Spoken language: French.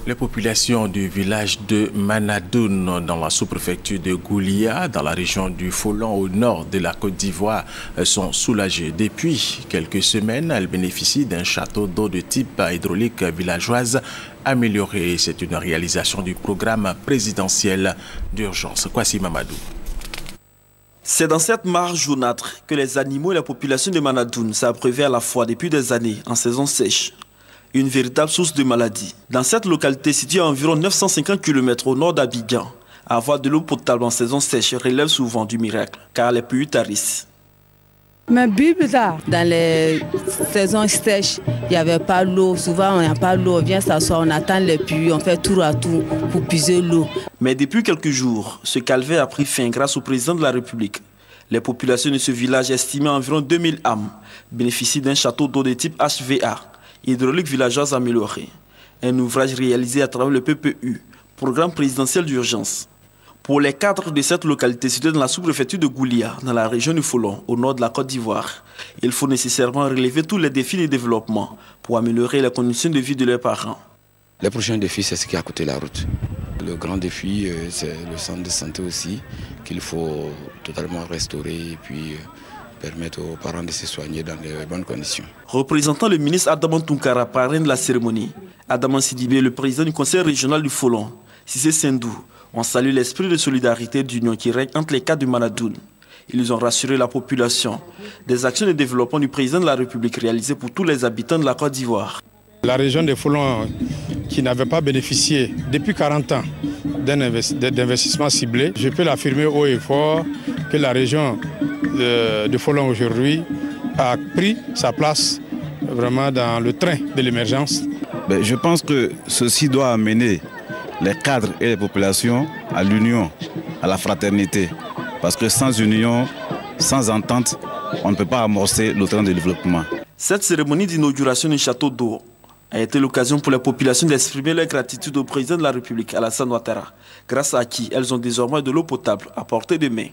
Les populations du village de Manadoun dans la sous-préfecture de Goulia, dans la région du Folon au nord de la Côte d'Ivoire, sont soulagées. Depuis quelques semaines, elles bénéficient d'un château d'eau de type hydraulique villageoise amélioré. C'est une réalisation du programme présidentiel d'urgence. Kwasi Mamadou. C'est dans cette mare jaunâtre que les animaux et la population de Manadoun s'abreuvaient à la fois depuis des années en saison sèche. Une véritable source de maladie. Dans cette localité située à environ 950 km au nord d'Abidjan, avoir de l'eau potable en saison sèche relève souvent du miracle, car les puits tarissent. Mais dans les saisons sèches, il n'y avait pas l'eau. Souvent, on n'a pas l'eau, on vient s'asseoir, on attend les puits, on fait tour à tour pour puiser l'eau. Mais depuis quelques jours, ce calvaire a pris fin grâce au président de la République. Les populations de ce village, estimées à environ 2000 âmes, bénéficient d'un château d'eau de type HVA, hydraulique villageoise améliorée. Un ouvrage réalisé à travers le PPU, Programme présidentiel d'urgence. Pour les cadres de cette localité située dans la sous-préfecture de Goulia, dans la région du Folon, au nord de la Côte d'Ivoire, il faut nécessairement relever tous les défis de développement pour améliorer les conditions de vie de leurs parents. Le prochain défi, c'est ce qui est à côté de la route. Le grand défi, c'est le centre de santé aussi, qu'il faut totalement restaurer et puis permettre aux parents de se soigner dans de bonnes conditions. Représentant le ministre Adaman Tounkara, parrain de la cérémonie, Adaman Sidibé, le président du conseil régional du Folon, Cissé Sendou, ont salué l'esprit de solidarité et d'union qui règne entre les cadres du Manadoun. Ils ont rassuré la population des actions de développement du président de la République réalisées pour tous les habitants de la Côte d'Ivoire. La région des Folon, qui n'avait pas bénéficié depuis 40 ans d'investissements ciblés, je peux l'affirmer haut et fort que la région de Folon aujourd'hui a pris sa place vraiment dans le train de l'émergence. Je pense que ceci doit amener les cadres et les populations à l'union, à la fraternité. Parce que sans union, sans entente, on ne peut pas amorcer le train de développement. Cette cérémonie d'inauguration du château d'eau a été l'occasion pour les populations d'exprimer leur gratitude au président de la République, Alassane Ouattara, grâce à qui elles ont désormais de l'eau potable à portée de main.